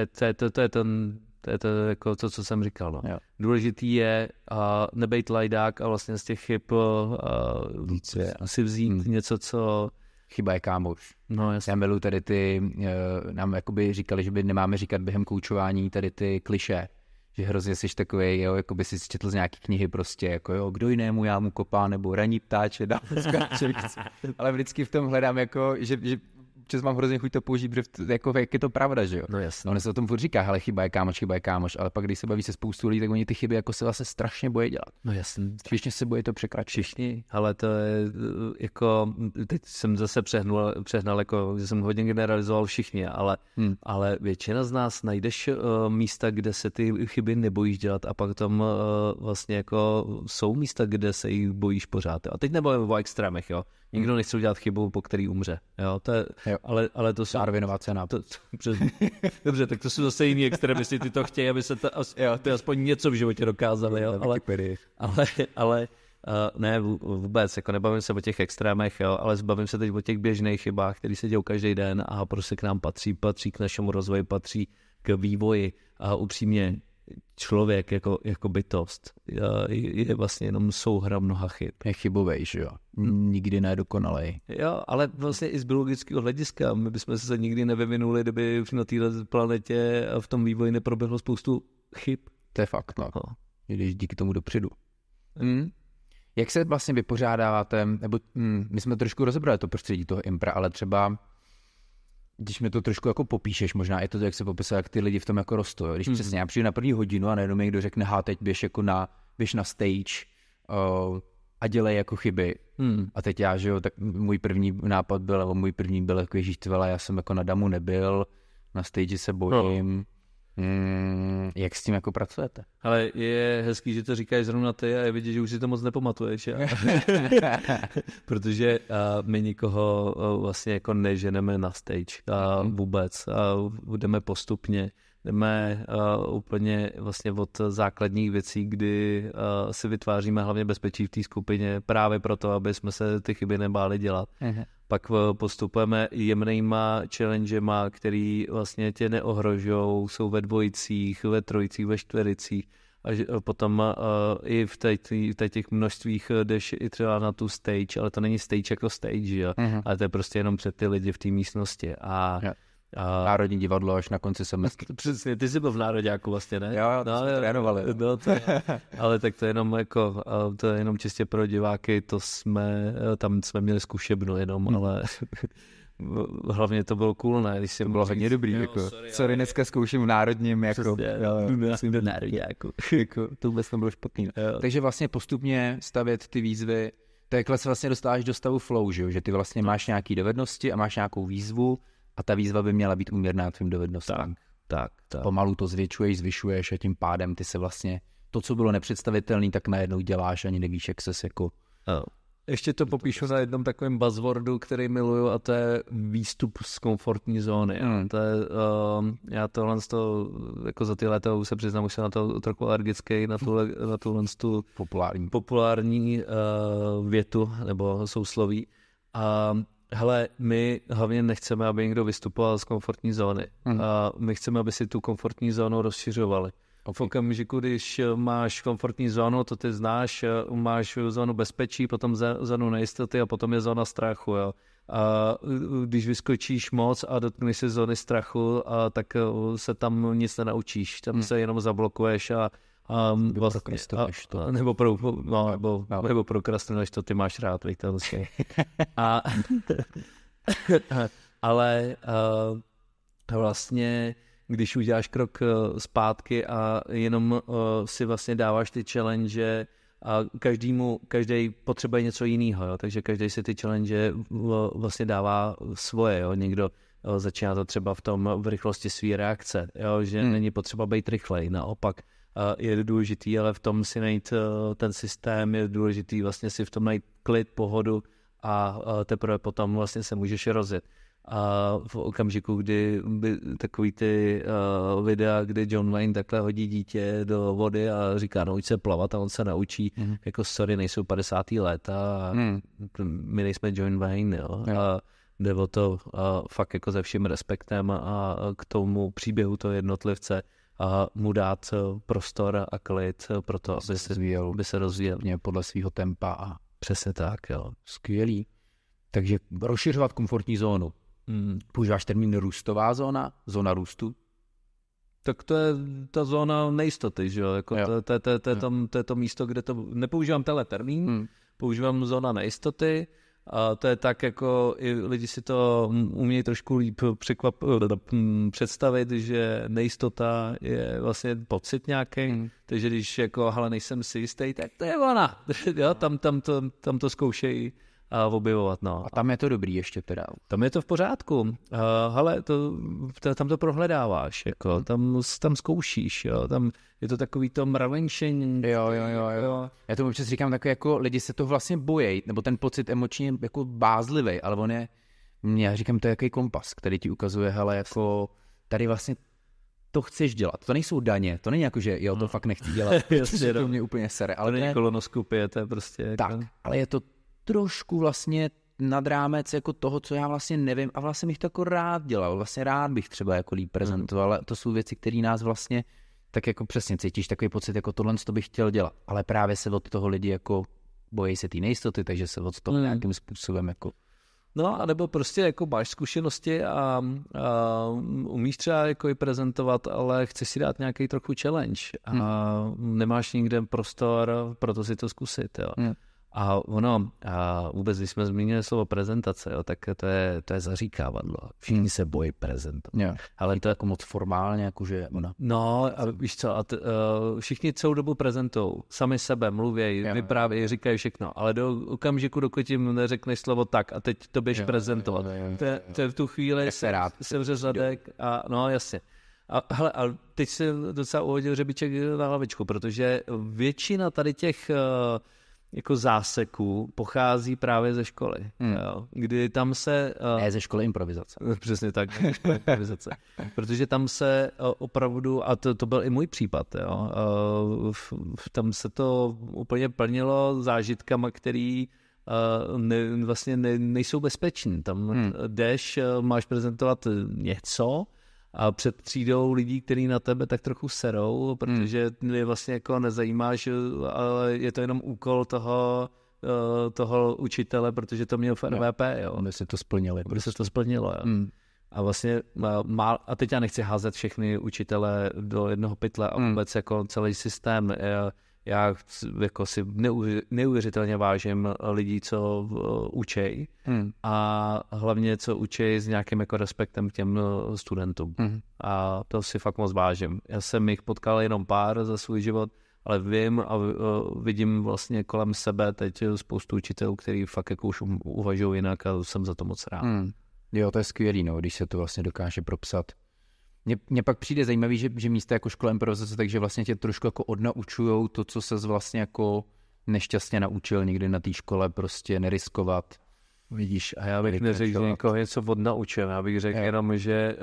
E: je to jako to, co jsem říkal. No. Důležitý je nebejt lajdák a vlastně z těch chyb si vzít něco, co...
D: Chyba je kámoš.
E: No, jasně.
D: Já miluji tady nám jakoby říkali, že by nemáme říkat během koučování tady ty klišé. Že hrozně jsi takový, jo, jako by si četl z nějaký knihy prostě, jako jo, kdo jinému jámu kopá, nebo raní ptáče, dá ale vždycky v tom hledám, jako, že čas mám hrozně chuť to použít, jako, jak je to pravda, že jo.
E: No jasně.
D: Ono se o tom furt říká, hele, chyba je kámoš, ale pak když se baví se spoustu lidí, tak oni ty chyby jako se vlastně strašně bojí dělat.
E: No jasně.
D: Všichni se bojí to překračit.
E: Všichni, ale to je jako, teď jsem zase přehnal jako, že jsem hodně generalizoval všichni, ale většina z nás najdeš místa, kde se ty chyby nebojíš dělat a pak tam vlastně jako jsou místa, kde se jich bojíš pořád. A teď nebojím o extrémech, jo. Nikdo nechce udělat chybu, po který umře. Jo, to je, ale to jsou...
D: Darwinova cena.
E: Dobře, tak to jsou zase jiný extrémisti, ty to chtějí, aby se to aspoň něco v životě dokázali. Jo, ale ne vůbec, jako nebavím se o těch extrémech, jo, ale bavím se teď o těch běžných chybách, které se dějou každý den a prostě k nám patří k našemu rozvoji, patří k vývoji a upřímně člověk jako bytost je vlastně jenom souhra mnoha chyb.
D: Je chybovej, že jo? Nikdy nedokonalej.
E: Jo, ale vlastně i z biologického hlediska. My bychom se nikdy nevyvinuli, kdyby na této planetě a v tom vývoji neproběhlo spoustu chyb.
D: To je fakt, no. Jdeš díky tomu dopředu. Jak se vlastně vypořádáváte, nebo my jsme trošku rozebrali to prostředí toho impra, ale třeba když mi to trošku jako popíšeš, možná je to, jak se popisuje, jak ty lidi v tom jako rostou. Jo? Když přesně já přijdu na první hodinu a najednou mi někdo řekne, teď běž na stage a dělej jako chyby. A teď já, že jo, tak můj první nápad byl, nebo můj první byl jako ježíš tvěla, já jsem jako na damu nebyl, na stage se bojím. Jak s tím jako pracujete?
E: Ale je hezký, že to říkáš zrovna ty a je vidět, že už si to moc nepamatuješ. Protože my nikoho vlastně jako neženeme na stage vůbec. Jdeme postupně. Jdeme úplně vlastně od základních věcí, kdy si vytváříme hlavně bezpečí v té skupině právě proto, aby jsme se ty chyby nebáli dělat. Pak postupujeme jemnýma challengema, který vlastně tě neohrožou, jsou ve dvojicích, ve trojicích, ve čtvericích. A potom i v těch množstvích jdeš i třeba na tu stage, ale to není stage jako stage, jo? Ale to je prostě jenom před ty lidi v té místnosti.
D: Národní divadlo až na konci semestru.
E: Přesně, ty jsi byl v Nároďáku vlastně, ne?
D: Jo, to jsme trénovali.
E: Ale tak to je jenom jako, to je jenom čistě pro diváky, tam jsme měli zkušebnu jenom, ale hlavně to bylo cool, ne? Když
D: to bylo hodně dobrý, jako. Sorry, dneska zkouším v Národním, jako.
E: Jsem v Nároďáku.
D: To vůbec nebylo špatný. Takže vlastně postupně stavět ty výzvy, takhle se vlastně dostáváš do stavu flow, že ty vlastně máš nějaký dovednosti a máš nějakou výzvu, a ta výzva by měla být úměrná tvým dovednostem.
E: Tak.
D: Pomalu to zvětšuješ a tím pádem ty se vlastně, to, co bylo nepředstavitelné, tak najednou děláš, ani nevíš, jak ses jako...
E: Ještě to popíšu na jednom takovém buzzwordu, který miluju, a to je výstup z komfortní zóny. To je, já tohle jako za ty léta se přiznám, už jsem na to trochu alergický, na tuhle populární větu nebo sousloví. Hele, my hlavně nechceme, aby někdo vystupoval z komfortní zóny. My chceme, aby si tu komfortní zónu rozšiřovali. V okamžiku, když máš komfortní zónu, to ty znáš, máš zónu bezpečí, potom zónu nejistoty a potom je zóna strachu. Jo. A když vyskočíš moc a dotkneš se zóny strachu, tak se tam nic nenaučíš. Tam se jenom zablokuješ nebo prokrastinuješ, to ty máš rád, ale vlastně když uděláš krok zpátky a jenom si vlastně dáváš ty challenge a každý potřebuje něco jiného, jo? Takže každý si ty challenge vlastně dává svoje, jo? Někdo začíná to třeba v rychlosti své reakce, jo? Že není potřeba být rychlej, naopak je důležitý, ale v tom si najít ten systém, je důležitý vlastně si v tom najít klid, pohodu a teprve potom vlastně se můžeš rozjet. A v okamžiku, kdy takový ty videa, kdy John Wayne takhle hodí dítě do vody a říká, nauč se plavat a on se naučí, jako sorry, nejsou 50. let a my nejsme John Wayne, jo. A jde o to fakt jako se vším respektem a k tomu příběhu toho jednotlivce a mu dát prostor a klid pro to, aby se rozvíjel
D: podle svého tempa. A
E: přesně tak, jo.
D: Skvělý. Takže rozšiřovat komfortní zónu. Používáš termín růstová zóna? Zóna růstu?
E: Tak to je ta zóna nejistoty, že jo? Jako to je to místo, kde to... Nepoužívám tenhle termín, používám zóna nejistoty. A to je tak, jako i lidi si to umějí trošku líp představit, že nejistota je vlastně pocit nějaký, takže když jako, hele, nejsem si jistý, tak to je ona. Jo, tam to zkoušejí objevovat, no.
D: A tam je to dobrý ještě teda.
E: Tam je to v pořádku. Hele, tam to prohledáváš, jako, tam zkoušíš, jo, tam je to takový to mravenčení.
D: Jo. Já tomu občas říkám takové, jako lidi se to vlastně bojí, nebo ten pocit emočně jako bázlivý, ale on je, já říkám, to je jaký kompas, který ti ukazuje, hele, jako tady vlastně to chceš dělat. To nejsou daně, to není jako, že jo, to fakt nechci dělat,
E: Jasně,
D: to mě úplně sere. Ale
E: to není kolonoskopie, to je prostě...
D: Tak,
E: jako...
D: ale je to trošku vlastně nad rámec jako toho, co já vlastně nevím a vlastně bych to jako rád dělal, vlastně rád bych třeba jako líp prezentoval, ale to jsou věci, které nás vlastně tak jako přesně cítíš takový pocit, jako tohle to bych chtěl dělat, ale právě se od toho lidi jako bojí se té nejistoty, takže se od toho nějakým způsobem jako...
E: No, anebo prostě jako máš zkušenosti a umíš třeba jako i prezentovat, ale chceš si dát nějaký trochu challenge a nemáš nikde prostor, proto si to zkusit, jo. A vůbec, když jsme zmínili slovo prezentace, jo, tak to je zaříkávadlo. Všichni se bojí prezentovat.
D: Jo. Ale to je jako moc formálně, jakože ona.
E: No, a víš co, všichni celou dobu prezentujou, sami sebe mluvějí, vyprávějí, říkají všechno, ale do okamžiku, dokud jim neřekneš slovo tak a teď to běž prezentovat. To je v tu chvíli sevře zadek a no jasně. A teď se docela uhodil řebíček na hlavičku, protože většina tady těch jako záseků pochází právě ze školy, jo, kdy tam se...
D: Ne, ze školy improvizace.
E: Přesně tak, improvizace. Protože tam se opravdu, a to byl i můj případ, jo, tam se to úplně plnilo zážitkama, který vlastně nejsou bezpeční. Tam jdeš, máš prezentovat něco, a před třídou lidí, kteří na tebe tak trochu serou, protože je vlastně jako nezajímáš, ale je to jenom úkol toho učitele, protože to měl v RVP, jo.
D: Aby se to splnili.
E: Aby se to splnilo, jo. A vlastně a teď já nechci házet všechny učitele do jednoho pytle a vůbec jako celý systém. Já jako si neuvěřitelně vážím lidí, co učej a hlavně, co učej s nějakým jako respektem k těm studentům. A to si fakt moc vážím. Já jsem jich potkal jenom pár za svůj život, ale vím a vidím vlastně kolem sebe teď spoustu učitelů, kteří fakt jako už uvažují jinak a jsem za to moc rád.
D: Jo, to je skvělý, no, když se to vlastně dokáže propsat. Mně pak přijde zajímavý, že místa jako škola improvizace, takže vlastně tě trošku jako odnaučujou to, co ses vlastně jako nešťastně naučil někdy na té škole, prostě neriskovat.
E: Vidíš, a já bych neřekl, že někoho něco odnaučím, já bych řekl jenom, že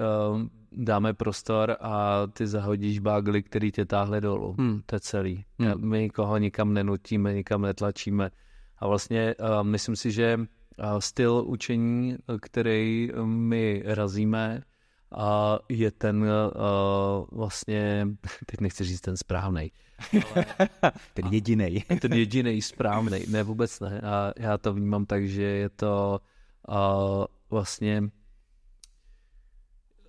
E: dáme prostor a ty zahodíš bágly, který tě táhly dolů. To je celý. My nikoho nikam nenutíme, nikam netlačíme. A vlastně myslím si, že styl učení, který my razíme, a je ten vlastně, teď nechci říct ten správnej,
D: ten jedinej.
E: Ten jedinej správnej, ne vůbec ne. A já to vnímám tak, že je to vlastně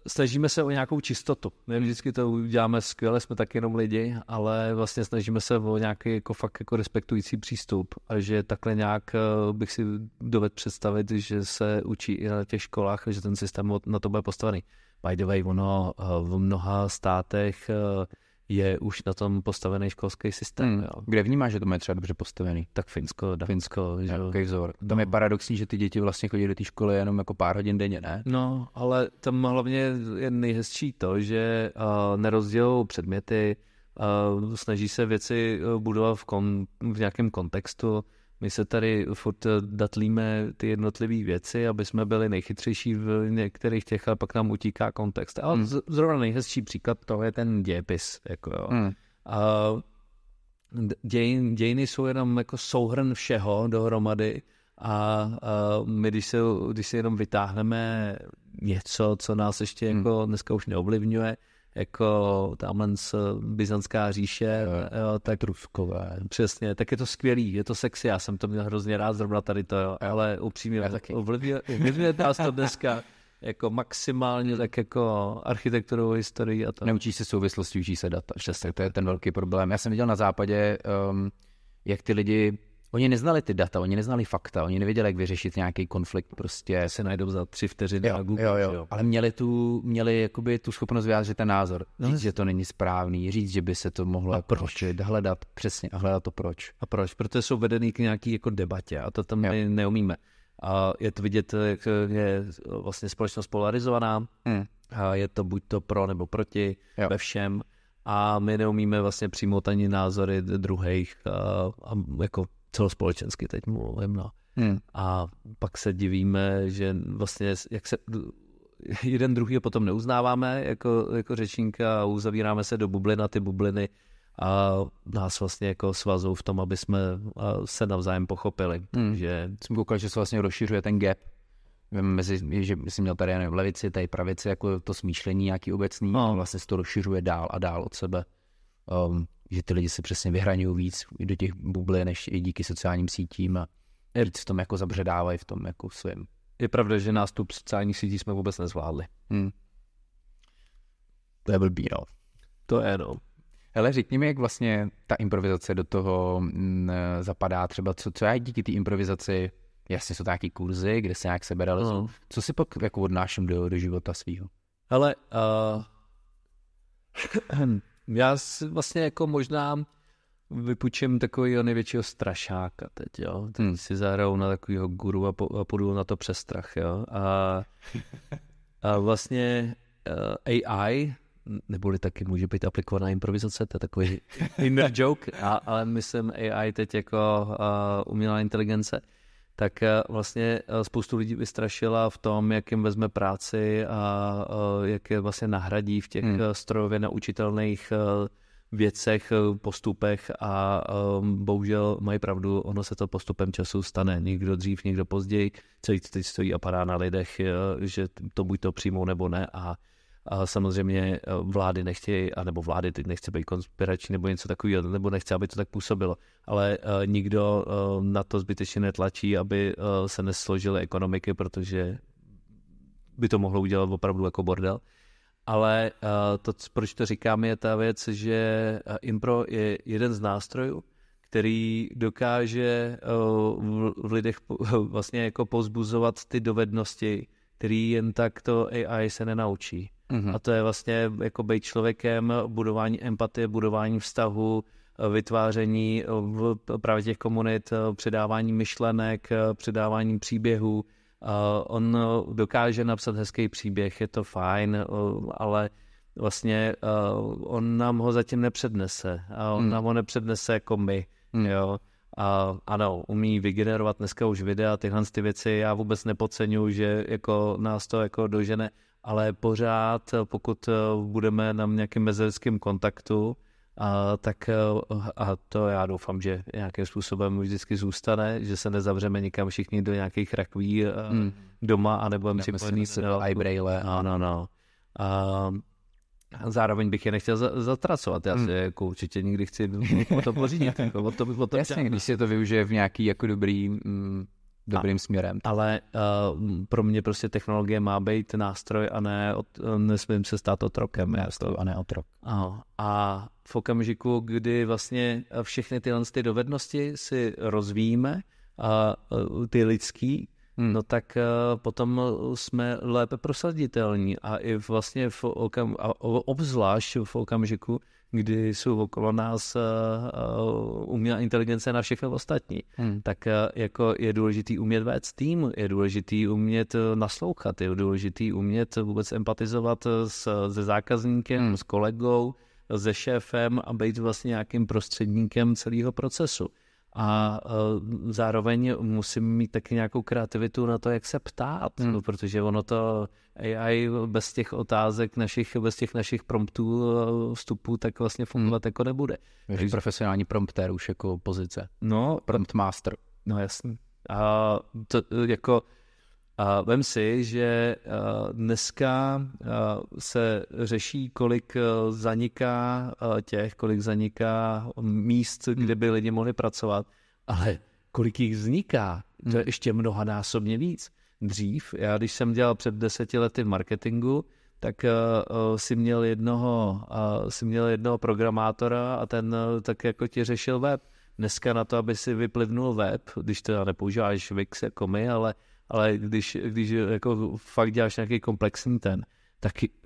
E: snažíme se o nějakou čistotu. Ne vždycky to uděláme skvěle, jsme tak jenom lidi, ale vlastně snažíme se o nějaký jako fakt jako respektující přístup a že takhle nějak bych si dovedl představit, že se učí i na těch školách, že ten systém na to bude postavený. By the way, ono v mnoha státech je už na tom postavený školský systém. Jo.
D: Kde vnímáš, že to má třeba dobře postavený?
E: Tak Finsko, že jo.
D: Vzor. Tam je paradoxní, že ty děti vlastně chodí do té školy jenom jako pár hodin denně, ne?
E: No, ale tam hlavně je nejhezčí to, že nerozdělují předměty, snaží se věci budovat v nějakém kontextu. My se tady furt datlíme ty jednotlivé věci, aby jsme byli nejchytřejší v některých těch, ale pak nám utíká kontext. Ale zrovna nejhezčí příklad toho je ten dějepis. Jako jo. Dějiny jsou jenom jako souhrn všeho dohromady a my, když si jenom vytáhneme něco, co nás ještě jako dneska už neovlivňuje, jako tamhle byzantská říše, jo, tak
D: Ruskové.
E: Přesně, tak je to skvělý, je to sexy, já jsem to měl hrozně rád zrovna tady to, jo, ale upřímně ovlivňuje nás to dneska jako maximálně tak jako architekturu, historii a to.
D: Neučí se souvislosti, učí se data. Přesně, to je ten velký problém. Já jsem viděl na západě, jak ty lidi, oni neznali ty data, oni neznali fakta, oni nevěděli, jak vyřešit nějaký konflikt, prostě
E: se najdou za 3 vteřiny na Google.
D: Jo. Ale měli jakoby tu schopnost vyjádřit ten názor, říct, že to není správný, říct, že by se to mohlo hledat přesně a hledat to proč.
E: A proč? Protože jsou vedený k nějaký jako debatě a to tam neumíme. A je to vidět, jak je vlastně společnost polarizovaná a je to buď to pro nebo proti ve všem a my neumíme vlastně přijmout ani názory druhých a jako celospolečensky teď mluvím, no. A pak se divíme, že vlastně jeden druhýho potom neuznáváme jako řečníka a uzavíráme se do bublin a ty bubliny a nás vlastně jako svazou v tom, aby jsme se navzájem pochopili. Že...
D: Jsem koukal, že se vlastně rozšiřuje ten gap mezi, že jsem měl tady nevím, levici, tady pravici, jako to smýšlení nějaký obecný, vlastně se to rozšiřuje dál a dál od sebe. Že ty lidi se přesně vyhraňují víc do těch bublin, než i díky sociálním sítím a v tom jako zabředávají v tom jako svým.
E: Je pravda, že nástup sociálních sítí jsme vůbec nezvládli.
D: To je blbý, no.
E: To je, no.
D: Hele, řekni mi, jak vlastně ta improvizace do toho zapadá třeba, co já díky té improvizaci, jasně jsou to nějaký kurzy, kde se nějak seberalizují. Co si pak jako odnáším do života svýho?
E: Hele, já si vlastně jako možná vypůjčím takovýho největšího strašáka teď, jo. Teď si zahraju na takovýho guru a půjdu na to přes strach, jo. A vlastně AI, neboli taky může být aplikovaná improvizace, to je takový inner joke, ale myslím AI teď jako umělá inteligence, tak vlastně spoustu lidí vystrašila v tom, jak jim vezme práci a jak je vlastně nahradí v těch strojově naučitelných věcech, postupech a bohužel mají pravdu, ono se to postupem času stane. Někdo dřív, někdo později, celý to teď stojí a padá na lidech, že to buď to přijmou nebo ne a samozřejmě vlády nechtějí, anebo vlády teď nechce být konspirační nebo něco takového, nebo nechce, aby to tak působilo, ale nikdo na to zbytečně netlačí, aby se nesložily ekonomiky, protože by to mohlo udělat opravdu jako bordel. Ale to, proč to říkám, je ta věc, že impro je jeden z nástrojů, který dokáže v lidech vlastně jako povzbuzovat ty dovednosti, který jen tak to AI se nenaučí. A to je vlastně jako být člověkem, budování empatie, budování vztahu, vytváření právě těch komunit, předávání myšlenek, předávání příběhů. On dokáže napsat hezký příběh, je to fajn, ale vlastně on nám ho zatím nepřednese. A on nám ho nepřednese jako my. Jo. A ano, umí vygenerovat dneska už videa, tyhle ty věci já vůbec nepodceňuji, že jako nás to jako dožene, ale pořád, pokud budeme na nějakém mezilidském kontaktu, tak a to já doufám, že nějakým způsobem vždycky zůstane, že se nezavřeme nikam všichni do nějakých rakví doma, anebo připojený
D: iBraille.
E: No. A zároveň bych je nechtěl zatracovat. Já si jako určitě nikdy chci o to pořídit. Jako, o to
D: jasně, když se to využije v nějaký jako dobrým směrem.
E: Ale pro mě prostě technologie má být nástroj a nesmím se stát otrokem.
D: Nástroj a ne otrok.
E: A v okamžiku, kdy vlastně všechny tyhle dovednosti si rozvíjíme, ty lidský, no tak potom jsme lépe prosaditelní a i vlastně obzvlášť v okamžiku, kdy jsou okolo nás umělá inteligence na všechno ostatní, tak jako je důležitý umět vést tým, je důležitý umět naslouchat, je důležitý umět vůbec empatizovat se zákazníkem, s kolegou, se šéfem a být vlastně nějakým prostředníkem celého procesu. A zároveň musím mít taky nějakou kreativitu na to, jak se ptát, protože ono to AI bez těch otázek bez těch našich promptů vstupů, tak vlastně fungovat jako nebude.
D: Takže profesionální prompter už jako pozice.
E: No,
D: prompt master.
E: No jasný. A to jako vem si, že dneska se řeší, kolik zaniká míst, kde by lidi mohli pracovat, ale kolik jich vzniká, to je ještě mnohanásobně víc. Dřív, já když jsem dělal před 10 lety v marketingu, tak si měl jednoho programátora a ten tak jako ti řešil web. Dneska na to, aby si vyplivnul web, když to nepoužíváš Wix jako my, ale když jako fakt děláš nějaký komplexní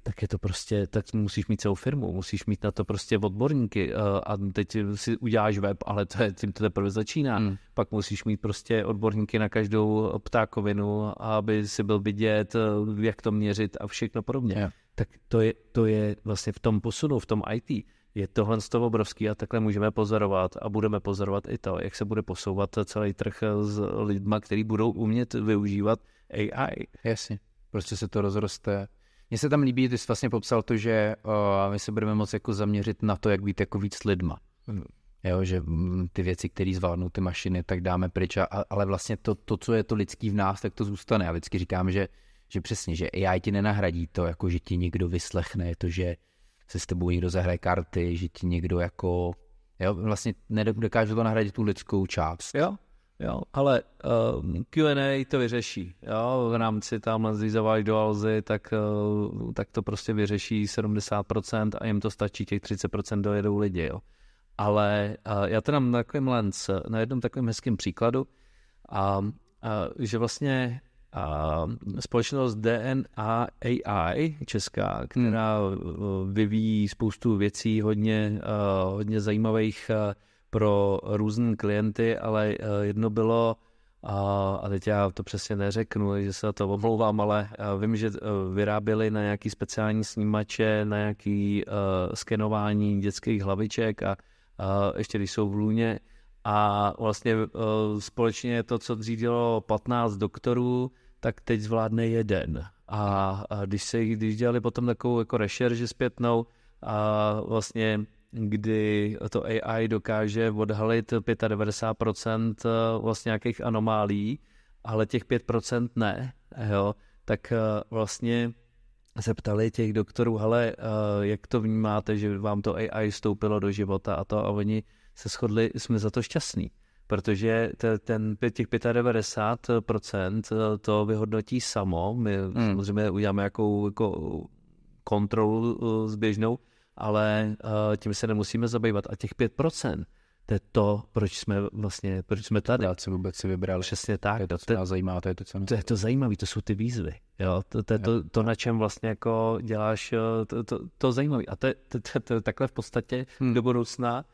E: tak je to prostě, tak musíš mít celou firmu, musíš mít na to prostě odborníky a teď si uděláš web, ale tím to teprve začíná. Pak musíš mít prostě odborníky na každou ptákovinu, aby si byl vidět, jak to měřit a všechno podobně.
D: Yeah.
E: Tak to je vlastně v tom posunu, v tom IT. Je tohle z toho obrovský a takhle můžeme pozorovat a budeme pozorovat i to, jak se bude posouvat celý trh s lidma, kteří budou umět využívat AI.
D: Jasně. Prostě se to rozroste. Mně se tam líbí, ty jsi vlastně popsal to, že my se budeme moct jako zaměřit na to, jak být jako víc lidma. Jo, že ty věci, které zvládnou ty mašiny, tak dáme pryč, ale vlastně to, co je to lidský v nás, tak to zůstane. Já vždycky říkám, že přesně, že AI ti nenahradí to, jako že ti někdo vyslechne, to, že se s tebou někdo zahraje karty, že ti někdo jako, jo, vlastně nedokáže to nahradit tu lidskou část.
E: Jo, ale Q&A to vyřeší. Jo, v rámci tamhle zlízavání do Alzy, tak to prostě vyřeší 70% a jim to stačí, těch 30% dojedou lidi, jo. Ale já to dám na jednom takovém hezkém příkladu, že vlastně společnost DNA AI česká, která vyvíjí spoustu věcí hodně zajímavých pro různé klienty, ale jedno bylo, a teď já to přesně neřeknu, že se na to omlouvám, ale vím, že vyráběli na nějaký speciální snímače, na nějaký skenování dětských hlaviček a ještě když jsou v lůně. A vlastně společně to, co dřív dělalo 15 doktorů, tak teď zvládne jeden. A když dělali potom takovou jako rešerži zpětnou, a vlastně kdy to AI dokáže odhalit 95% vlastně nějakých anomálí, ale těch 5% ne, jo, tak vlastně se ptali těch doktorů, hele, jak to vnímáte, že vám to AI vstoupilo do života a oni se shodli, jsme za to šťastní, protože těch 95% to vyhodnotí samo, my samozřejmě uděláme jako kontrolu zběžnou, ale tím se nemusíme zabývat. A těch 5%, to je to, proč jsme tady.
D: Já si vůbec si vybral.
E: Přesně tak.
D: To je to, co nás zajímá, to je to, co
E: to je to zajímavé, to jsou ty výzvy. Jo? To je to, na čem vlastně jako děláš to zajímavé. A to je takhle v podstatě do budoucna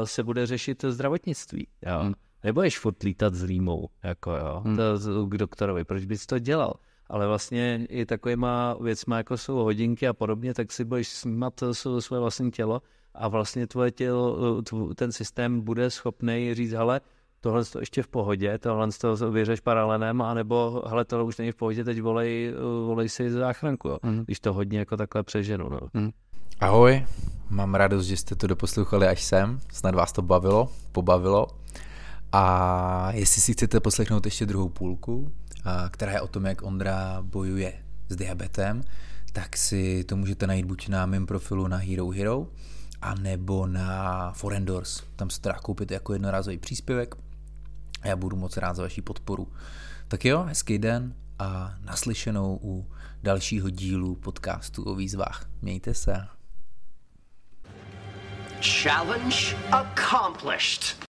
E: se bude řešit zdravotnictví. Jo? Nebudeš furt lítat s rýmou, jako jo, k doktorovi. Proč bys to dělal? Ale vlastně i takovýma věcma, jako jsou hodinky a podobně, tak si budeš snímat svoje vlastní tělo a vlastně tvoje tělo, ten systém bude schopný říct, hele, tohle to ještě v pohodě, tohle to vyřeš paralenem, anebo hele, tohle už není v pohodě, teď volej si záchranku, jo. Když to hodně jako takhle přeženu. No.
D: Ahoj, mám radost, že jste to doposlouchali až sem, snad vás to pobavilo a jestli si chcete poslechnout ještě druhou půlku, která je o tom, jak Ondra bojuje s diabetem, tak si to můžete najít buď na mém profilu na Hero, a nebo na Forendors. Tam se to dá koupit jako jednorázový příspěvek a já budu moc rád za vaši podporu. Tak jo, hezký den a naslyšenou u dalšího dílu podcastu o výzvách. Mějte se.
C: Challenge accomplished.